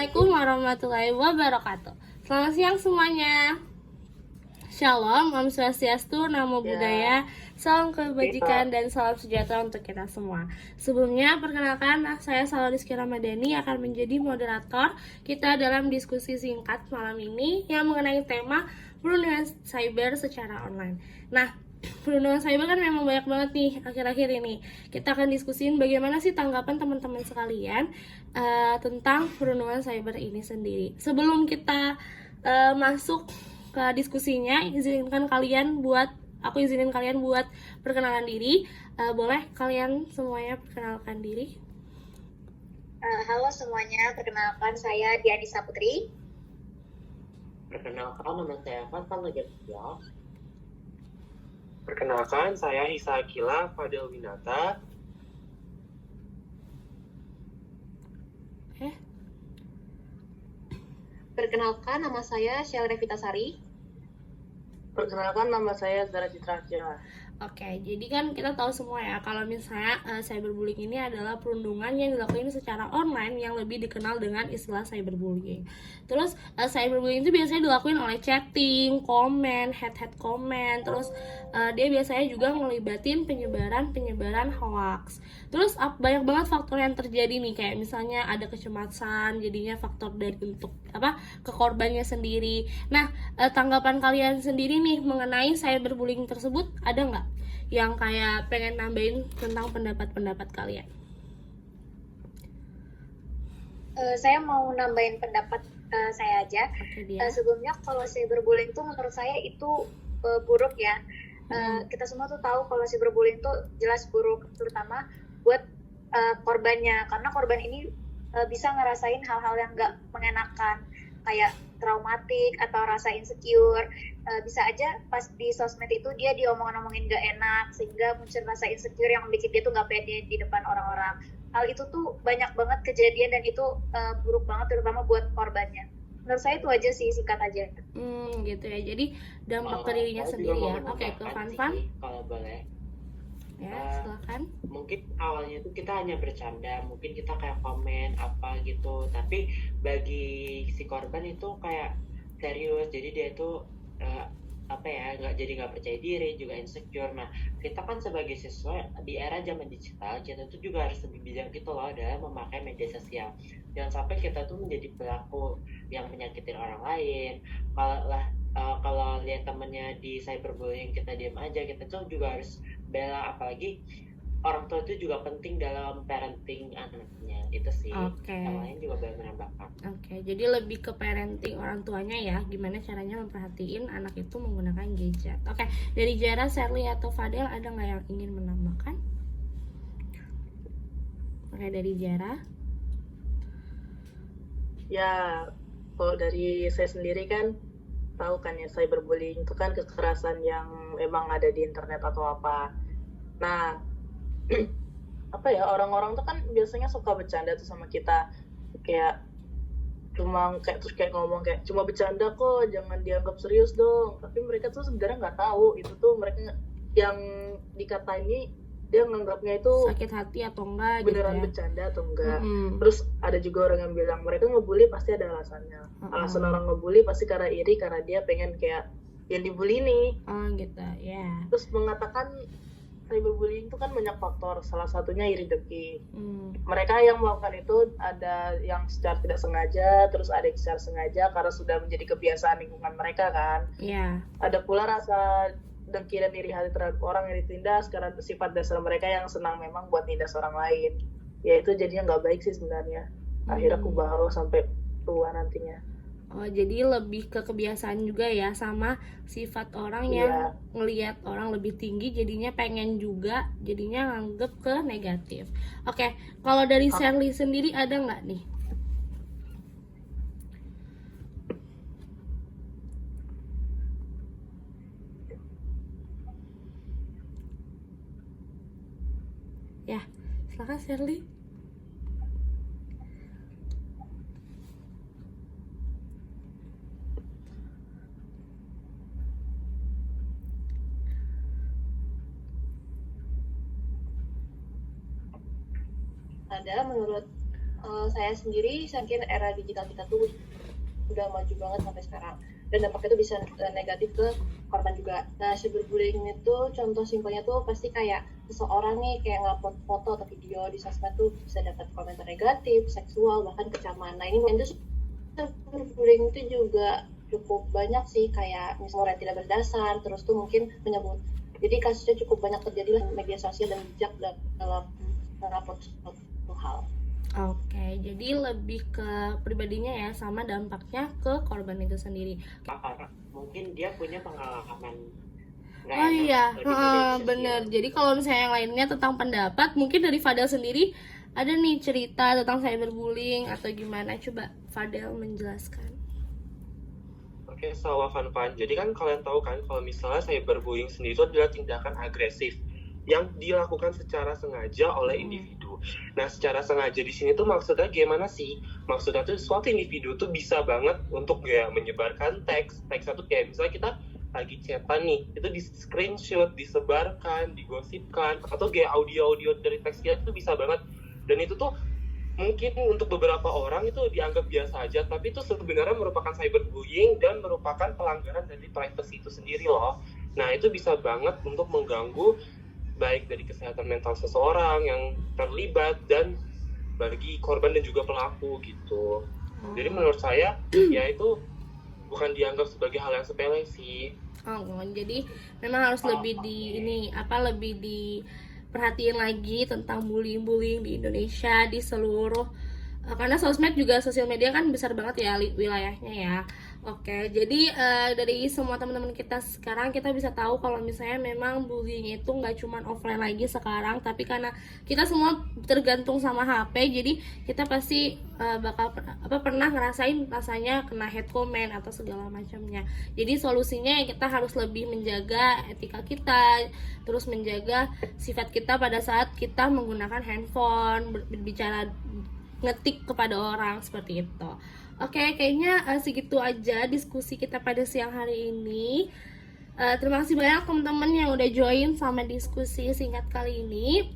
Assalamualaikum warahmatullahi wabarakatuh. Selamat siang semuanya. Shalom, Om Swastiastu, Namo Buddhaya, salam kebajikan dan salam sejahtera untuk kita semua. Sebelumnya, perkenalkan, saya Salwa Rizky Ramadhani akan menjadi moderator kita dalam diskusi singkat malam ini yang mengenai tema perlindungan cyber secara online. Nah, perlindungan cyber kan memang banyak banget nih akhir-akhir ini. Kita akan diskusin bagaimana sih tanggapan teman-teman sekalian tentang perlindungan cyber ini sendiri. Sebelum kita masuk ke diskusinya, aku izinin kalian buat perkenalan diri. Boleh kalian semuanya perkenalkan diri? Halo semuanya, perkenalkan saya Dianisa Putri. Perkenalkan, nama saya Fatan Lajartia. Perkenalkan, saya Isa Akila Fadil Winata. Perkenalkan, nama saya Shell Revitasari. Perkenalkan, nama saya Zara Citra Cila. Oke, jadi kan kita tahu semua ya kalau misalnya cyberbullying ini adalah perundungan yang dilakukan secara online yang lebih dikenal dengan istilah cyberbullying. Terus cyberbullying itu biasanya dilakukan oleh chatting, komen, head comment, terus dia biasanya juga ngelibatin penyebaran hoax. Terus banyak banget faktor yang terjadi nih, kayak misalnya ada kecemasan, jadinya faktor dari untuk ke korbannya sendiri. Nah, tanggapan kalian sendiri nih mengenai cyberbullying tersebut ada nggak yang kayak pengen nambahin tentang pendapat kalian? Saya mau nambahin pendapat saya aja. Sebelumnya kalau cyberbullying itu menurut saya itu buruk ya. Kita semua tuh tahu kalau cyberbullying itu jelas buruk, terutama buat korbannya, karena korban ini bisa ngerasain hal-hal yang nggak mengenakan, kayak traumatik atau rasa insecure. Bisa aja pas di sosmed itu dia diomongin gak enak, sehingga muncul rasa insecure yang bikin dia tuh gak pede di depan orang-orang. Hal itu tuh banyak banget kejadian dan itu buruk banget, terutama buat korbannya. Menurut saya itu aja sih, singkat aja. Gitu ya, jadi dampak ke dirinya sendiri ya. Oke, ke Fan. Kalau boleh. Ya, silakan. Mungkin awalnya itu kita hanya bercanda, mungkin kita kayak komen apa gitu, tapi bagi si korban itu kayak serius, jadi dia itu nggak percaya diri, juga insecure. Nah, kita kan sebagai siswa di era zaman digital, kita tuh juga harus lebih bijak gitu loh dalam memakai media sosial. Jangan sampai kita tuh menjadi pelaku yang menyakitin orang lain. Kalau lihat temennya di cyberbullying kita diam aja, kita tuh juga harus bela, apalagi orang tua itu juga penting dalam parenting anaknya, itu sih. Yang lain juga boleh menambahkan. Jadi lebih ke parenting orang tuanya ya, gimana caranya memperhatiin anak itu menggunakan gadget. Dari Jara, Sherly atau Fadel ada nggak yang ingin menambahkan? Dari Jara. Ya, kalau dari saya sendiri kan tahu kan ya, cyberbullying itu kan kekerasan yang emang ada di internet atau apa. Nah, orang-orang tuh kan biasanya suka bercanda tuh sama kita, kayak terus ngomong kayak cuma bercanda kok, jangan dianggap serius dong. Tapi mereka tuh sebenarnya nggak tahu itu tuh mereka yang dikatain ini dia nganggapnya itu sakit hati atau enggak, beneran gitu ya? bercanda atau enggak. Terus ada juga orang yang bilang mereka ngebully pasti ada alasannya. Alasan orang ngebully pasti karena iri, karena dia pengen kayak yang dibully nih. Gitu ya. Terus mengatakan cyberbullying itu kan banyak faktor, salah satunya iri dengki. Mereka yang melakukan itu ada yang secara tidak sengaja, terus ada yang secara sengaja karena sudah menjadi kebiasaan lingkungan mereka kan. Ada pula rasa dengki dan iri hati terhadap orang yang ditindas karena sifat dasar mereka yang senang memang buat nindas orang lain. Ya itu jadinya nggak baik sih sebenarnya. Akhirnya aku bahagia sampai tua nantinya. Jadi lebih ke kebiasaan juga ya, sama sifat orang yang ngelihat orang lebih tinggi jadinya pengen juga, jadinya nganggep ke negatif. Kalau dari Sherly sendiri ada nggak nih? Ya, silakan Sherly. Adalah menurut saya sendiri, saya kira era digital kita tuh udah maju banget sampai sekarang, dan dampaknya itu bisa negatif ke korban juga. Nah, cyberbullying itu contoh simpelnya tuh pasti kayak seseorang nih kayak ngupload foto atau video di sosmed tuh bisa dapat komentar negatif, seksual, bahkan kecaman. Nah, ini itu cyberbullying itu juga cukup banyak sih, kayak misalnya tidak berdasar, terus tuh mungkin menyebut. Jadi kasusnya cukup banyak terjadi lah media sosial dan bijak dalam mengupload suatu hal. Oke, jadi lebih ke pribadinya ya, sama dampaknya ke korban itu sendiri. Karena mungkin dia punya pengalaman nggak Oh enak iya, di media sosial. bener. Jadi kalau misalnya yang lainnya tentang pendapat, mungkin dari Fadel sendiri ada nih cerita tentang cyberbullying atau gimana? Coba Fadel menjelaskan. Oke, so Fan. Jadi kan kalian tahu kan kalau misalnya cyberbullying sendiri itu adalah tindakan agresif yang dilakukan secara sengaja oleh individu. Nah, secara sengaja di sini tuh maksudnya gimana sih? Maksudnya tuh suatu individu tuh bisa banget untuk kayak menyebarkan teksnya tuh kayak misalnya kita lagi chatan nih, itu di screenshot, disebarkan, digosipkan, atau kayak audio-audio dari teks kita tuh bisa banget. Dan itu tuh mungkin untuk beberapa orang itu dianggap biasa aja, tapi itu sebenarnya merupakan cyberbullying dan merupakan pelanggaran dari privacy itu sendiri loh. Nah, itu bisa banget untuk mengganggu baik dari kesehatan mental seseorang yang terlibat dan bagi korban dan juga pelaku gitu. Jadi menurut saya ya itu bukan dianggap sebagai hal yang sepele sih. Jadi memang harus lebih lebih diperhatiin lagi tentang bullying di Indonesia, di seluruh karena sosmed juga, sosial media kan besar banget ya wilayahnya ya. Oke, jadi dari semua teman-teman kita sekarang kita bisa tahu kalau misalnya memang bullying itu nggak cuma offline lagi sekarang, tapi karena kita semua tergantung sama HP, jadi kita pasti bakal pernah ngerasain rasanya kena hate comment atau segala macamnya. Jadi solusinya ya kita harus lebih menjaga etika kita, terus menjaga sifat kita pada saat kita menggunakan handphone, berbicara, ngetik kepada orang seperti itu. Oke, kayaknya segitu aja diskusi kita pada siang hari ini. Terima kasih banyak teman-teman yang udah join sama diskusi singkat kali ini.